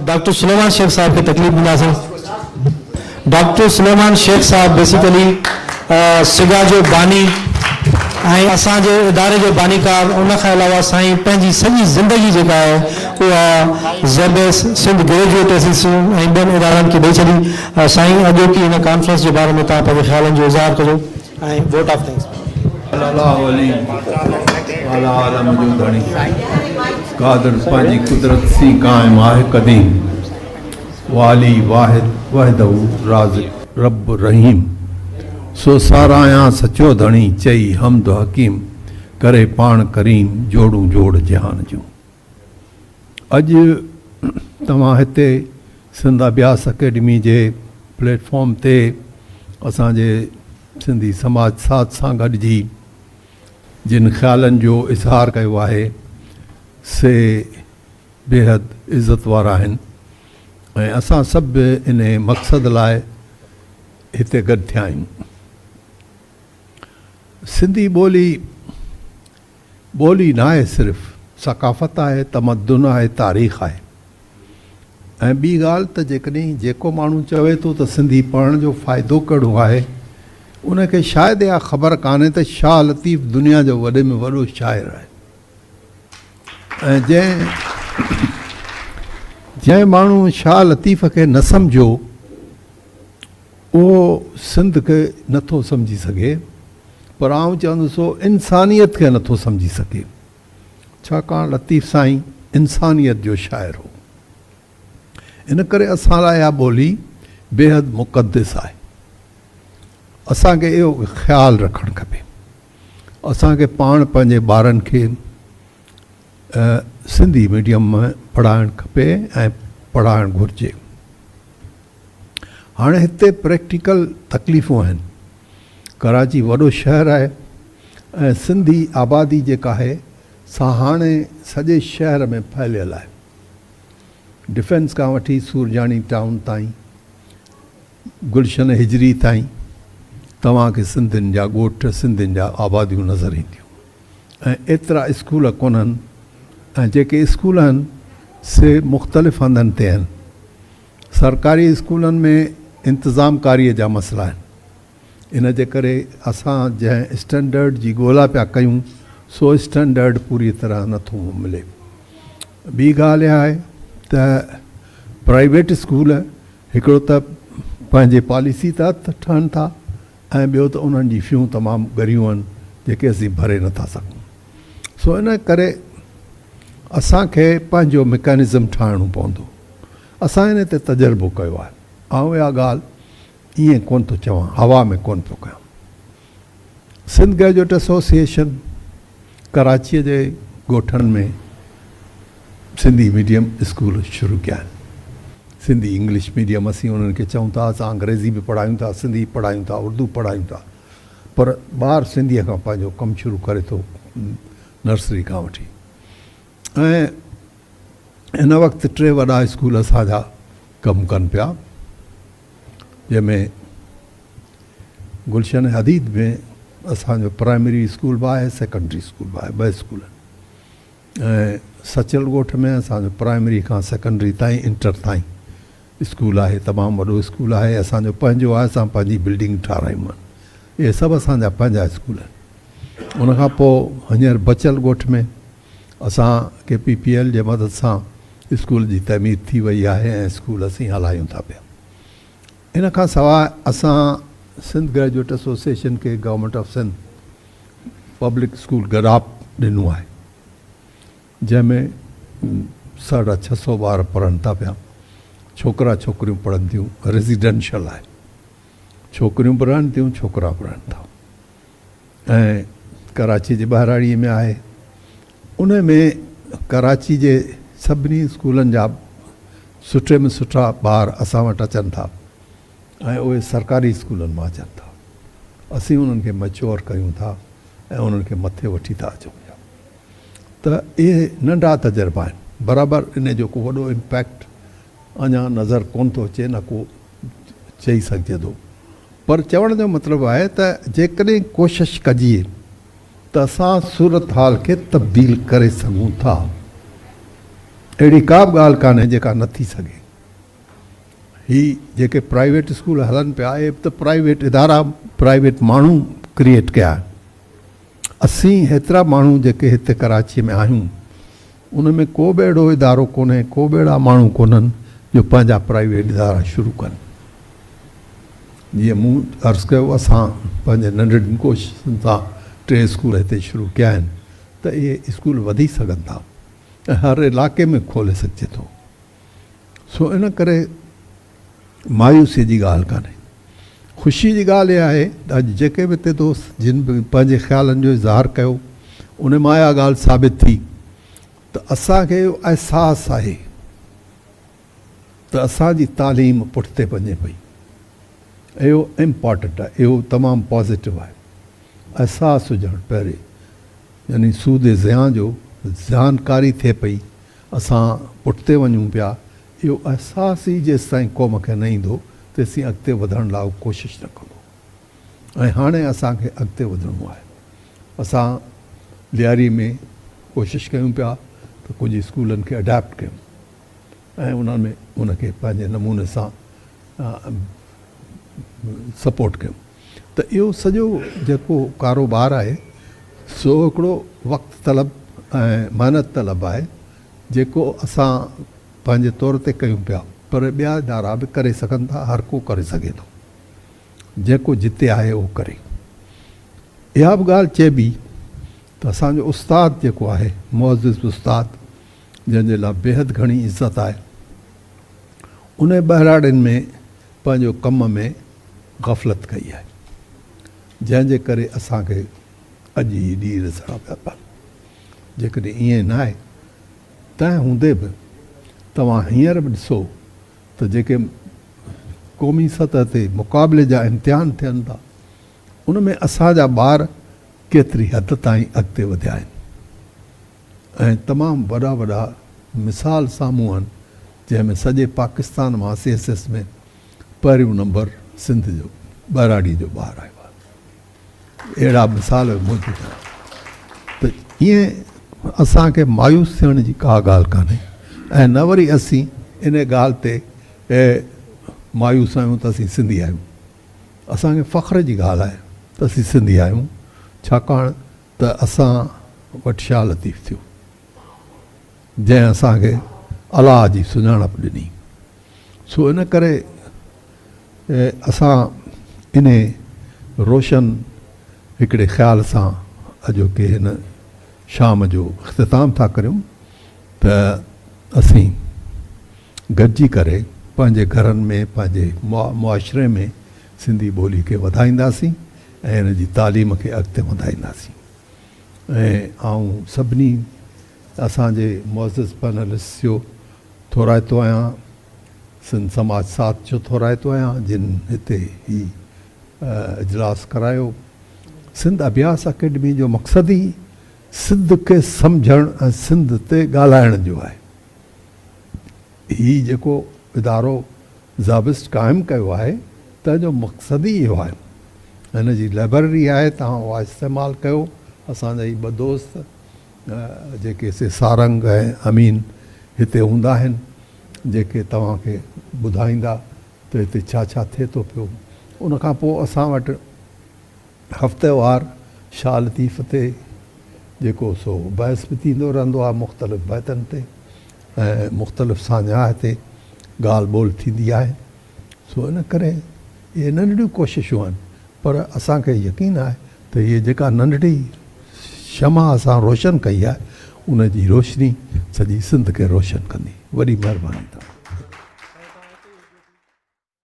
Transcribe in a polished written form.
Doctor Suleman Sheikh साहब खे तकलीफ़ ॾींदासीं। डॉक्टर सुलेमान शेख साहब बेसिकली सिगा जो बानी ऐं असांजे इदारे जो बानीकार, उनखां अलावा साईं पंहिंजी सॼी ज़िंदगी जेका आहे उहा ज़ेबेस सिंध ग्रेजुएट एसोसिएशन ऐं ॿियनि इदारनि खे ॾेई छॾी। साईं अॼोकी हिन कॉन्फ्रेंस जे बारे में तव्हां पंहिंजे ख़्यालनि जो इज़हार कजो ऐं वोट ऑफ थैंक्स। कादर पंहिंजी कुदरत सी क़ाइम आहे क़दीम, वाली वाहिद वहदहू राज़िक़ रब रहीम, सो सारायां सचो धणी चई हमद हकीम, करे पाण करीम जोड़ूं जोड़ जहान जूं। अॼु तव्हां हिते सिंध अभ्यास अकेडमी जे प्लेटफॉर्म ते असांजे सिंधी समाज साथ सां गॾिजी जिन ख़्यालनि जो इज़हार कयो आहे से बेहद इज़त वारा आहिनि ऐं असां सभु इन मक़सद लाइ हिते गॾु थिया आहियूं। सिंधी ॿोली न आहे, सिर्फ़ु सकाफ़त आहे, तमदुन आहे, तारीख़ आहे। ऐं ॿी ॻाल्हि त जेकॾहिं जेको माण्हू चवे थो त सिंधी पढ़ण जो फ़ाइदो कहिड़ो आहे, उनखे शायदि इहा ख़बर कान्हे त शाह लतीफ़ दुनिया जो वॾे में वॾो शाइर आहे। ऐं जंहिं माण्हू शाह लतीफ़ खे न सम्झो उहो सिंध खे नथो सम्झी सघे, पर आउं चवंदुसि इंसानियत खे नथो सम्झी सघे, छाकाणि लतीफ़ साईं इंसानियत जो शाइर हो। इन करे असां लाइ इहा ॿोली बेहद मुक़दस आहे। असांखे इहो ख़्यालु रखणु खपे, असांखे पाण पंहिंजे ॿारनि खे सिंधी मीडियम में पढ़ाइणु खपे ऐं पढ़ाइणु घुरिजे। हाणे हिते प्रैक्टिकल तकलीफ़ूं आहिनि। कराची वॾो शहर आहे ऐं सिंधी आबादी जेका आहे सा हाणे सॼे शहर में फैलियल आहे। डिफेंस खां वठी सूरजानी टाउन ताईं, गुलशन हिजरी ताईं तव्हांखे सिंधियुनि जा ॻोठ, सिंधियुनि जा आबादियूं नज़र ईंदियूं। ऐं एतिरा स्कूल कोन्हनि, ऐं जेके स्कूल आहिनि से मुख़्तलिफ़ हंधनि ते आहिनि। सरकारी स्कूलनि में इंतिज़ामकारीअ जा मसइला आहिनि। इन जे करे असां जंहिं स्टैंडर्ड जी ॻोल्हा पिया कयूं सो स्टैंडर्ड पूरी तरह नथो मिले। ॿी ॻाल्हि इहा आहे त प्राइवेट स्कूल हिकिड़ो त पंहिंजे पॉलिसी तहत ठहनि था ऐं ॿियो त उन्हनि जी फ़ियूं तमामु ॻरियूं आहिनि जेके असीं भरे नथा सघूं। सो इन करे असांखे पंहिंजो मैकेनिज़म ठाहिणो पवंदो। असां इन ते तजुर्बो कयो आहे। ऐं इहा ॻाल्हि ईअं कोन थो चवां, हवा में कोन पियो कयां। सिंध ग्रेजुएट एसोसिएशन कराचीअ जे ॻोठनि में सिंधी मीडियम स्कूल शुरू कया आहिनि। सिंधी इंग्लिश मीडियम असीं उन्हनि खे चऊं था, असां अंग्रेज़ी बि पढ़ायूं था, सिंधी पढ़ायूं था, उर्दू पढ़ायूं था, पर ॿार सिंधीअ खां पंहिंजो कमु शुरू करे थो नर्सरी खां वठी। ऐं हिन वक़्तु 3 वॾा स्कूल असांजा कमु कनि पिया, जंहिंमें गुलशन हदीद में असांजो प्राइमरी स्कूल बि आहे, सेकेंडरी स्कूल बि आहे, 2 स्कूल। ऐं सचल ॻोठ में असांजो प्राइमरी खां सेकेंडरी ताईं, इंटर ताईं स्कूल आहे, तमामु वॾो स्कूल आहे। असांजो पंहिंजो आहे, असां पंहिंजी बिल्डिंग ठारायूं आहिनि। इहे सभु असांजा पंहिंजा स्कूल आहिनि। उनखां पोइ हींअर बचल ॻोठ में असांखे PPL जे मदद सां स्कूल जी तमीर थी वई आहे ऐं स्कूल असीं हलायूं था पिया। इन खां सवाइ असां सिंध ग्रेजुएट एसोसिएशन खे government of Sindh public school गराब ॾिनो आहे, जंहिंमें 650 ॿार पढ़नि था पिया। छोकिरा छोकिरियूं पढ़नि थियूं, रेज़िडेंशियल आहे, छोकिरियूं पढ़नि थियूं, छोकिरा पढ़नि था। ऐं कराची जे ॿाहिराड़ीअ में आहे, उन में कराची जे सभिनी स्कूलनि जा सुठे में सुठा ॿार असां वटि अचनि था ऐं उहे सरकारी स्कूलनि मां अचनि था। असीं उन्हनि खे मैच्योर कयूं था ऐं उन्हनि खे मथे वठी था अचूं पिया। त इहे नंढा तजुर्बा आहिनि। बराबरि इन जो को वॾो इम्पैक्ट अञा नज़र कोन थो अचे, न को चई सघिजे थो। पर चवण जो मतिलबु आहे त जेकॾहिं कोशिशि कजे त असां सूरत हाल खे तब्दील करे सघूं था। अहिड़ी का बि ॻाल्हि कान्हे जेका न थी सघे। ही जेके प्राइवेट स्कूल हलनि पिया इहे त प्राइवेट इदारा प्राइवेट माण्हू क्रिएट कया आहिनि। असीं हेतिरा माण्हू जेके हिते कराचीअ में आहियूं उन में को बि अहिड़ो इदारो कोन्हे, को बि अहिड़ा माण्हू कोन्हनि जो पंहिंजा प्राइवेट इदारा शुरू कनि। जीअं मूं अर्ज़ु कयो असां पंहिंजे नंढड़ियुनि कोशिशुनि सां 3 स्कूल हिते शुरू कया आहिनि त इहे स्कूल वधी सघनि था ऐं हर इलाइक़े में खोले सघिजे थो। सो इन करे मायूसीअ जी ॻाल्हि कान्हे। ख़ुशी जी ॻाल्हि इहा आहे त अॼु जेके बि हिते दोस्त जिन बि पंहिंजे ख़्यालनि जो इज़हार कयो उन मां इहा ॻाल्हि साबित थी त असांखे इहो अहसासु आहे त असांजी तालीम पुठिते वञे पई। इहो इम्पॉर्टेंट आहे, इहो तमामु पॉज़िटिव आहे। अहसासु हुजणु पहिरें, यानी सूद ज़िया जो जानकारी थिए पई असां पुठिते वञूं पिया। इहो अहसासु ई जेसि ताईं क़ौम खे न ईंदो तेसीं अॻिते वधण लाइ कोशिशि न कंदो। ऐं हाणे असांखे अॻिते वधिणो आहे। असां लियारी में कोशिशि कयूं पिया त कुझु स्कूलनि खे अडेप्ट कयूं ऐं उन्हनि में उनखे पंहिंजे नमूने सां सपोर्ट कयूं। त इहो सॼो जेको कारोबार आहे सो हिकिड़ो वक़्तु तलब ऐं महिनत तलब आहे जेको असां पंहिंजे तौर ते कयूं पिया, पर ॿिया इदारा बि करे सघनि था। हर को करे सघे थो, जेको जिते आहे उहो करे। इहा बि ॻाल्हि चइबी त असांजो उस्तादु जेको आहे मुअज़्ज़िज़ उस्तादु जंहिंजे लाइ बेहद घणी इज़त आहे, उन बहिराड़ियुनि में पंहिंजो कम में ग़फ़लत कई आहे, जंहिंजे करे असांखे अॼु ई ॾींहुं ॾिसणा पिया पवनि। जेकॾहिं ईअं न आहे तंहिं हूंदे बि तव्हां हींअर बि ॾिसो त जेके क़ौमी सतह ते मुक़ाबले जा इम्तिहान थियनि था उन में असांजा ॿार केतिरी हद ताईं अॻिते वधिया आहिनि ऐं तमामु वॾा वॾा मिसाल साम्हूं आहिनि, जंहिंमें सॼे पाकिस्तान मां CSS में पहिरियों नंबर सिंध जो ॿराड़ी जो ॿारु आयो आहे। अहिड़ा मिसाल मौजूदु आहिनि। त ईअं असांखे मायूस थियण जी का ॻाल्हि कान्हे ऐं न वरी असीं इन ॻाल्हि ते मायूस आहियूं त असीं सिंधी आहियूं। असांखे फ़ख्र जी ॻाल्हि आहे त असीं सिंधी आहियूं, छाकाणि त असां वटि शाह लतीफ़ थियो जंहिं असांखे अलाह जी सुञाणप ॾिनी। सो इन करे असां इन रोशन हिकिड़े ख़्याल सां अॼोके हिन शाम जो इख़्तिताम था करियूं त असीं गॾिजी करे पंहिंजे घरनि में पंहिंजे मुआशरे में सिंधी ॿोली खे वधाईंदासीं ऐं हिन जी तालीम खे अॻिते वधाईंदासीं। ऐं आऊं सभिनी असांजे मुअज़्ज़िज़ पैनलिस्ट जो थोराइतो आहियां, सिंध समाज साथ जो थोराइतो आहियां जिन हिते ही इजलास करायो। सिंध अभ्यास अकेडमी जो मक़सदु ई सिंध खे सम्झणु ऐं सिंध ते ॻाल्हाइण जो आहे। हीउ जेको इदारो ज़ाबिस्त क़ाइमु कयो आहे तंहिंजो मक़सदु ई इहो आहे। हिन जी लाइब्रेरी आहे, तव्हां उहा इस्तेमालु कयो। असांजा ई 2 दोस्त जेके सारंग ऐं अमीन हिते हूंदा आहिनि जेके तव्हांखे ॿुधाईंदा त हिते छा छा थिए थो पियो। उनखां पोइ असां वटि हफ़्तेवार शाह लतीफ़ ते जेको सो बहस बि थींदो रहंदो आहे मुख़्तलिफ़ बैतनि ते ऐं मुख़्तलिफ़ सान्याह ते ॻाल्हि ॿोल्हि थींदी आहे। सो इन करे इहे नंढड़ियूं कोशिशूं आहिनि, पर असांखे यकीन आहे त इहे जेका नंढड़ी शमा असां रोशन कई आहे उन जी रोशनी सॼी सिंध खे रोशन कंदी। वॾी महिरबानी तव्हां।